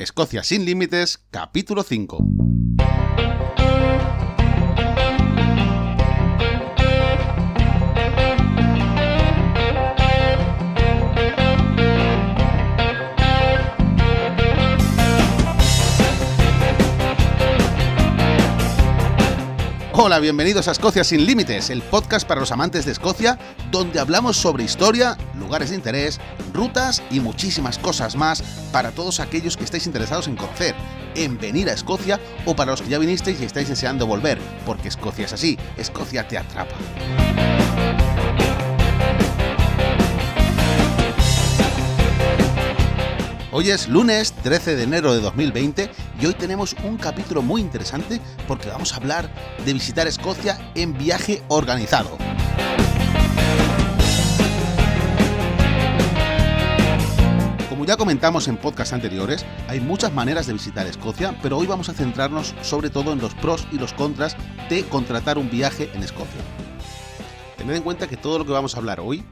Escocia sin límites, capítulo 5. Hola, bienvenidos a Escocia sin límites, el podcast para los amantes de Escocia, donde hablamos sobre historia, lugares de interés, rutas y muchísimas cosas más para todos aquellos que estáis interesados en conocer, en venir a Escocia o para los que ya vinisteis y estáis deseando volver, porque Escocia es así, Escocia te atrapa. Hoy es lunes 13 de enero de 2020 y hoy tenemos un capítulo muy interesante porque vamos a hablar de visitar Escocia en viaje organizado. Como ya comentamos en podcasts anteriores, hay muchas maneras de visitar Escocia, pero hoy vamos a centrarnos sobre todo en los pros y los contras de contratar un viaje en Escocia. Tened en cuenta que todo lo que vamos a hablar hoy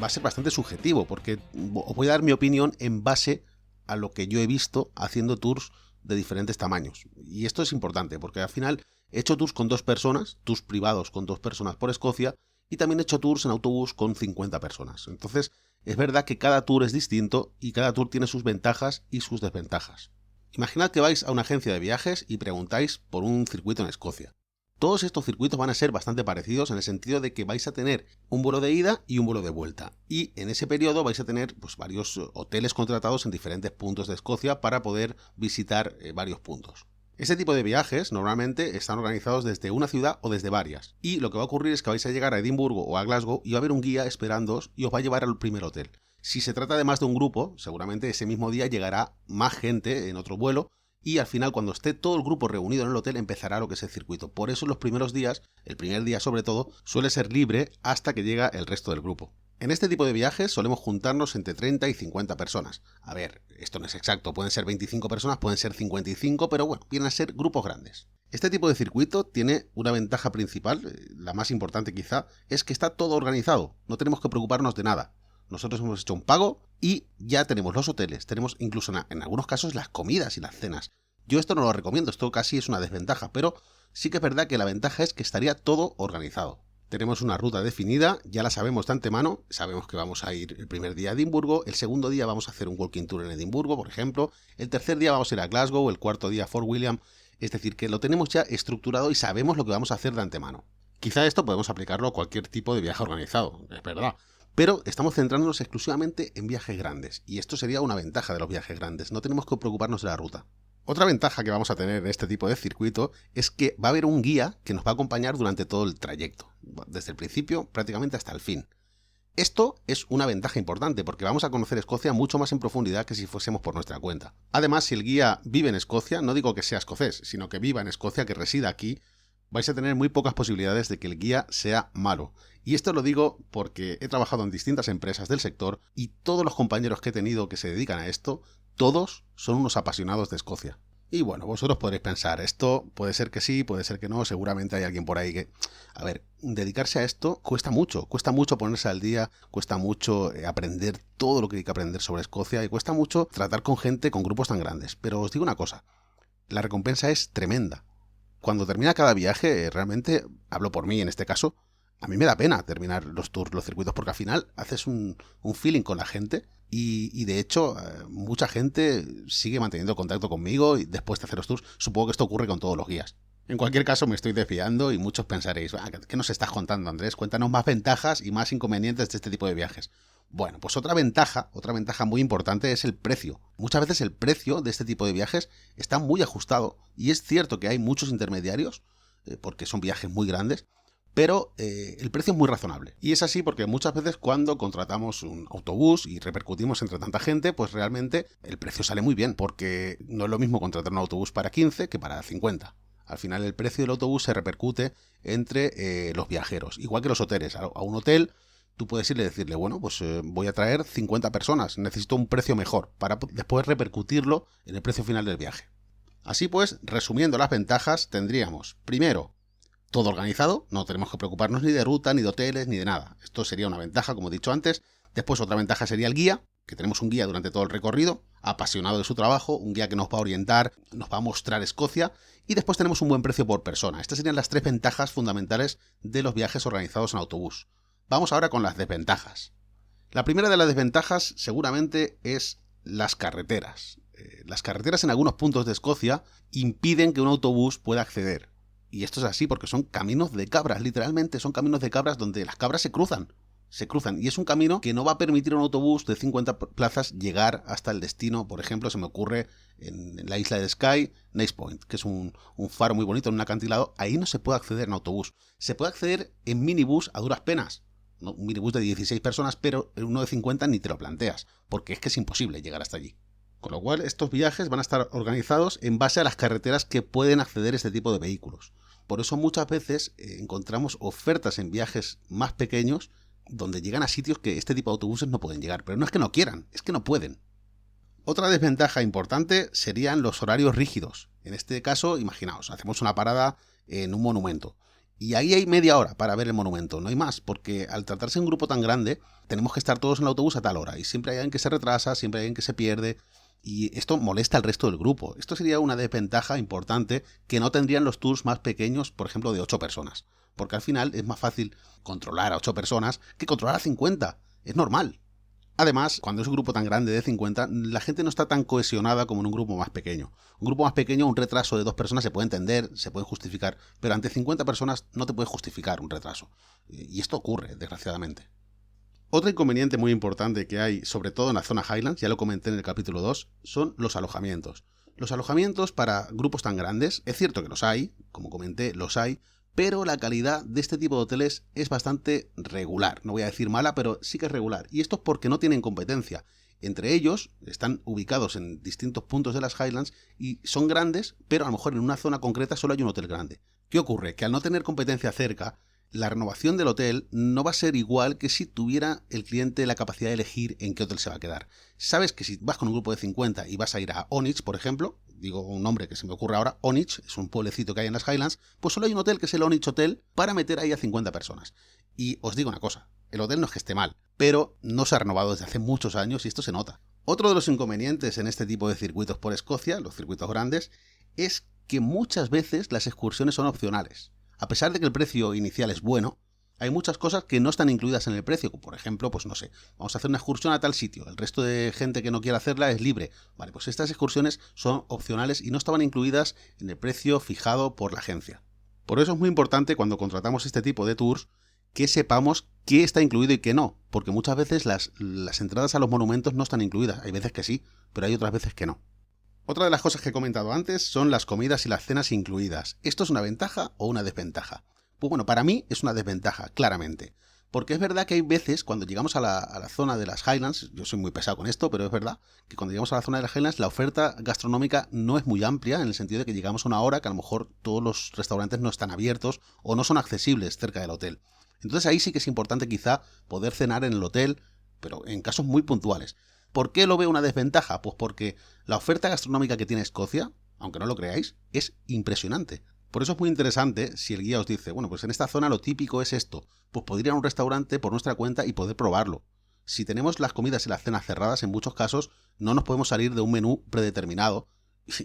va a ser bastante subjetivo, porque os voy a dar mi opinión en base a lo que yo he visto haciendo tours de diferentes tamaños. Y esto es importante, porque al final he hecho tours con 2 personas, tours privados con 2 personas por Escocia, y también he hecho tours en autobús con 50 personas. Entonces, es verdad que cada tour es distinto y cada tour tiene sus ventajas y sus desventajas. Imaginad que vais a una agencia de viajes y preguntáis por un circuito en Escocia. Todos estos circuitos van a ser bastante parecidos en el sentido de que vais a tener un vuelo de ida y un vuelo de vuelta. Y en ese periodo vais a tener varios hoteles contratados en diferentes puntos de Escocia para poder visitar varios puntos. Este tipo de viajes normalmente están organizados desde una ciudad o desde varias. Y lo que va a ocurrir es que vais a llegar a Edimburgo o a Glasgow y va a haber un guía esperándoos y os va a llevar al primer hotel. Si se trata de más de un grupo, seguramente ese mismo día llegará más gente en otro vuelo. Y al final, cuando esté todo el grupo reunido en el hotel, empezará lo que es el circuito. Por eso en los primeros días, el primer día sobre todo, suele ser libre hasta que llega el resto del grupo. En este tipo de viajes solemos juntarnos entre 30 y 50 personas. A ver, esto no es exacto, pueden ser 25 personas, pueden ser 55, pero bueno, vienen a ser grupos grandes. Este tipo de circuito tiene una ventaja principal, la más importante quizá, es que está todo organizado, no tenemos que preocuparnos de nada. Nosotros hemos hecho un pago y ya tenemos los hoteles, tenemos incluso en algunos casos las comidas y las cenas. Yo esto no lo recomiendo, esto casi es una desventaja, pero sí que es verdad que la ventaja es que estaría todo organizado. Tenemos una ruta definida, ya la sabemos de antemano, sabemos que vamos a ir el primer día a Edimburgo, el segundo día vamos a hacer un walking tour en Edimburgo, por ejemplo, el tercer día vamos a ir a Glasgow, el cuarto día a Fort William, es decir, que lo tenemos ya estructurado y sabemos lo que vamos a hacer de antemano. Quizá esto podemos aplicarlo a cualquier tipo de viaje organizado, es verdad. Pero estamos centrándonos exclusivamente en viajes grandes, y esto sería una ventaja de los viajes grandes, no tenemos que preocuparnos de la ruta. Otra ventaja que vamos a tener en este tipo de circuito es que va a haber un guía que nos va a acompañar durante todo el trayecto, desde el principio prácticamente hasta el fin. Esto es una ventaja importante porque vamos a conocer Escocia mucho más en profundidad que si fuésemos por nuestra cuenta. Además, si el guía vive en Escocia, no digo que sea escocés, sino que viva en Escocia, que resida aquí, vais a tener muy pocas posibilidades de que el guía sea malo. Y esto lo digo porque he trabajado en distintas empresas del sector y todos los compañeros que he tenido que se dedican a esto, todos son unos apasionados de Escocia. Y bueno, vosotros podréis pensar, esto puede ser que sí, puede ser que no, seguramente hay alguien por ahí que... A ver, dedicarse a esto cuesta mucho ponerse al día, cuesta mucho aprender todo lo que hay que aprender sobre Escocia y cuesta mucho tratar con gente, con grupos tan grandes. Pero os digo una cosa, la recompensa es tremenda. Cuando termina cada viaje, realmente, hablo por mí en este caso, a mí me da pena terminar los tours, los circuitos, porque al final haces un feeling con la gente y de hecho mucha gente sigue manteniendo contacto conmigo y después de hacer los tours. Supongo que esto ocurre con todos los guías. En cualquier caso me estoy desviando y muchos pensaréis, ¿qué nos estás contando, Andrés? Cuéntanos más ventajas y más inconvenientes de este tipo de viajes. Bueno, pues otra ventaja muy importante es el precio. Muchas veces el precio de este tipo de viajes está muy ajustado y es cierto que hay muchos intermediarios porque son viajes muy grandes, pero el precio es muy razonable. Y es así porque muchas veces cuando contratamos un autobús y repercutimos entre tanta gente, pues realmente el precio sale muy bien porque no es lo mismo contratar un autobús para 15 que para 50. Al final el precio del autobús se repercute entre los viajeros, igual que los hoteles. A un hotel tú puedes irle y decirle, bueno, pues voy a traer 50 personas, necesito un precio mejor para después repercutirlo en el precio final del viaje. Así pues, resumiendo las ventajas, tendríamos, primero, todo organizado, no tenemos que preocuparnos ni de ruta, ni de hoteles, ni de nada. Esto sería una ventaja, como he dicho antes. Después otra ventaja sería el guía, que tenemos un guía durante todo el recorrido, apasionado de su trabajo, un guía que nos va a orientar, nos va a mostrar Escocia, y después tenemos un buen precio por persona. Estas serían las 3 ventajas fundamentales de los viajes organizados en autobús. Vamos ahora con las desventajas. La primera de las desventajas seguramente es las carreteras. Las carreteras en algunos puntos de Escocia impiden que un autobús pueda acceder. Y esto es así porque son caminos de cabras, literalmente son caminos de cabras donde las cabras se cruzan. Y es un camino que no va a permitir a un autobús de 50 plazas llegar hasta el destino. Por ejemplo, se me ocurre en la isla de Skye, Nace Point, que es un faro muy bonito en un acantilado. Ahí no se puede acceder en autobús. Se puede acceder en minibús a duras penas. ¿No? Un minibús de 16 personas, pero en uno de 50 ni te lo planteas, porque es que es imposible llegar hasta allí. Con lo cual, estos viajes van a estar organizados en base a las carreteras que pueden acceder este tipo de vehículos. Por eso muchas veces encontramos ofertas en viajes más pequeños donde llegan a sitios que este tipo de autobuses no pueden llegar. Pero no es que no quieran, es que no pueden. Otra desventaja importante serían los horarios rígidos. En este caso, imaginaos, hacemos una parada en un monumento. Y ahí hay media hora para ver el monumento, no hay más, porque al tratarse de un grupo tan grande, tenemos que estar todos en el autobús a tal hora. Y siempre hay alguien que se retrasa, siempre hay alguien que se pierde. Y esto molesta al resto del grupo. Esto sería una desventaja importante que no tendrían los tours más pequeños, por ejemplo, de 8 personas. Porque al final es más fácil controlar a 8 personas que controlar a 50. Es normal. Además, cuando es un grupo tan grande de 50, la gente no está tan cohesionada como en un grupo más pequeño. Un grupo más pequeño, un retraso de 2 personas se puede entender, se puede justificar, pero ante 50 personas no te puede justificar un retraso. Y esto ocurre, desgraciadamente. Otro inconveniente muy importante que hay, sobre todo en la zona Highlands, ya lo comenté en el capítulo 2, son los alojamientos. Los alojamientos para grupos tan grandes, es cierto que los hay, como comenté, los hay, pero la calidad de este tipo de hoteles es bastante regular. No voy a decir mala, pero sí que es regular. Y esto es porque no tienen competencia. Entre ellos están ubicados en distintos puntos de las Highlands y son grandes, pero a lo mejor en una zona concreta solo hay un hotel grande. ¿Qué ocurre? Que al no tener competencia cerca, la renovación del hotel no va a ser igual que si tuviera el cliente la capacidad de elegir en qué hotel se va a quedar. Sabes que si vas con un grupo de 50 y vas a ir a Onich, por ejemplo, digo un nombre que se me ocurre ahora, Onich, es un pueblecito que hay en las Highlands, pues solo hay un hotel que es el Onich Hotel para meter ahí a 50 personas. Y os digo una cosa, el hotel no es que esté mal, pero no se ha renovado desde hace muchos años y esto se nota. Otro de los inconvenientes en este tipo de circuitos por Escocia, los circuitos grandes, es que muchas veces las excursiones son opcionales. A pesar de que el precio inicial es bueno, hay muchas cosas que no están incluidas en el precio, como por ejemplo, pues no sé, vamos a hacer una excursión a tal sitio, el resto de gente que no quiera hacerla es libre. Vale, pues estas excursiones son opcionales y no estaban incluidas en el precio fijado por la agencia. Por eso es muy importante cuando contratamos este tipo de tours que sepamos qué está incluido y qué no, porque muchas veces las entradas a los monumentos no están incluidas. Hay veces que sí, pero hay otras veces que no. Otra de las cosas que he comentado antes son las comidas y las cenas incluidas. ¿Esto es una ventaja o una desventaja? Pues bueno, para mí es una desventaja, claramente. Porque es verdad que hay veces, cuando llegamos a la zona de las Highlands, yo soy muy pesado con esto, pero es verdad que cuando llegamos a la zona de las Highlands, la oferta gastronómica no es muy amplia, en el sentido de que llegamos a una hora que a lo mejor todos los restaurantes no están abiertos o no son accesibles cerca del hotel. Entonces ahí sí que es importante quizá poder cenar en el hotel, pero en casos muy puntuales. ¿Por qué lo veo una desventaja? Pues porque la oferta gastronómica que tiene Escocia, aunque no lo creáis, es impresionante. Por eso es muy interesante si el guía os dice, bueno, pues en esta zona lo típico es esto, pues poder ir a un restaurante por nuestra cuenta y poder probarlo. Si tenemos las comidas y las cenas cerradas, en muchos casos no nos podemos salir de un menú predeterminado.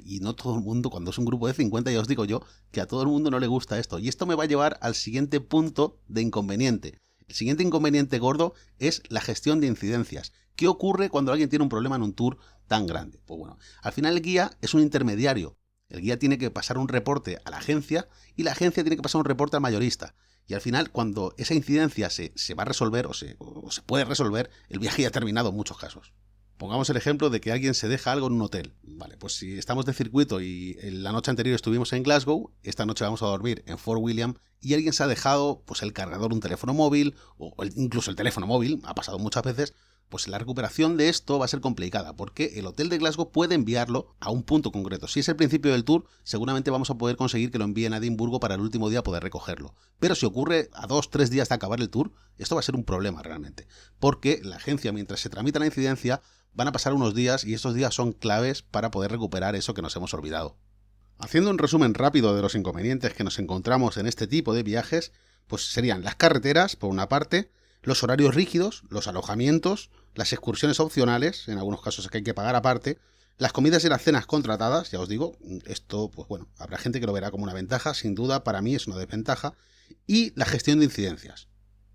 Y no todo el mundo, cuando es un grupo de 50, ya os digo yo, que a todo el mundo no le gusta esto. Y esto me va a llevar al siguiente punto de inconveniente. El siguiente inconveniente gordo es la gestión de incidencias. ¿Qué ocurre cuando alguien tiene un problema en un tour tan grande? Pues bueno, al final el guía es un intermediario. El guía tiene que pasar un reporte a la agencia y la agencia tiene que pasar un reporte al mayorista. Y al final, cuando esa incidencia se va a resolver o se puede resolver, el viaje ya ha terminado en muchos casos. Pongamos el ejemplo de que alguien se deja algo en un hotel. Vale, pues si estamos de circuito y la noche anterior estuvimos en Glasgow, esta noche vamos a dormir en Fort William y alguien se ha dejado pues el cargador de un teléfono móvil o incluso el teléfono móvil, ha pasado muchas veces, pues la recuperación de esto va a ser complicada porque el hotel de Glasgow puede enviarlo a un punto concreto. Si es el principio del tour, seguramente vamos a poder conseguir que lo envíen a Edimburgo para el último día poder recogerlo. Pero si ocurre a 2-3 días de acabar el tour, esto va a ser un problema realmente. Porque la agencia, mientras se tramita la incidencia, van a pasar unos días y estos días son claves para poder recuperar eso que nos hemos olvidado. Haciendo un resumen rápido de los inconvenientes que nos encontramos en este tipo de viajes, pues serían las carreteras, por una parte, los horarios rígidos, los alojamientos, las excursiones opcionales, en algunos casos es que hay que pagar aparte, las comidas y las cenas contratadas, ya os digo, esto, pues bueno, habrá gente que lo verá como una ventaja, sin duda, para mí es una desventaja, y la gestión de incidencias.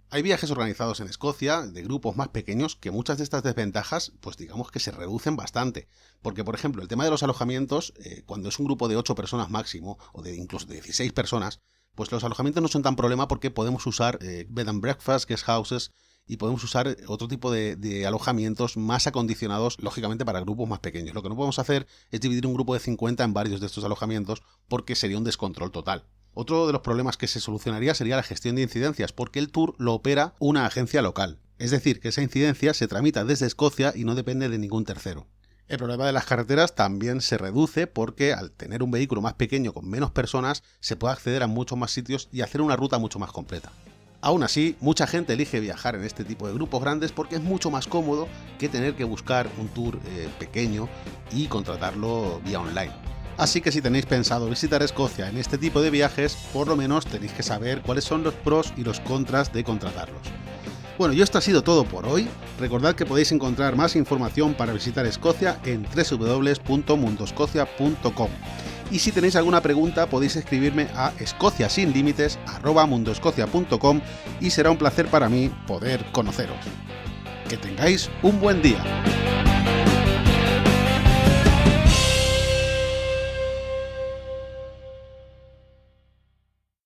Hay viajes organizados en Escocia, de grupos más pequeños, que muchas de estas desventajas, pues digamos que se reducen bastante. Porque, por ejemplo, el tema de los alojamientos, cuando es un grupo de 8 personas máximo, o de incluso de 16 personas, pues los alojamientos no son tan problema porque podemos usar bed and breakfast, guest houses, y podemos usar otro tipo de alojamientos más acondicionados, lógicamente, para grupos más pequeños. Lo que no podemos hacer es dividir un grupo de 50 en varios de estos alojamientos porque sería un descontrol total. Otro de los problemas que se solucionaría sería la gestión de incidencias, porque el tour lo opera una agencia local. Es decir, que esa incidencia se tramita desde Escocia y no depende de ningún tercero. El problema de las carreteras también se reduce porque al tener un vehículo más pequeño con menos personas se puede acceder a muchos más sitios y hacer una ruta mucho más completa. Aún así, mucha gente elige viajar en este tipo de grupos grandes porque es mucho más cómodo que tener que buscar un tour pequeño y contratarlo vía online. Así que si tenéis pensado visitar Escocia en este tipo de viajes, por lo menos tenéis que saber cuáles son los pros y los contras de contratarlos. Bueno, y esto ha sido todo por hoy. Recordad que podéis encontrar más información para visitar Escocia en www.mundoscocia.com. Y si tenéis alguna pregunta podéis escribirme a escociasinlimites@mundoescocia.com y será un placer para mí poder conoceros. Que tengáis un buen día.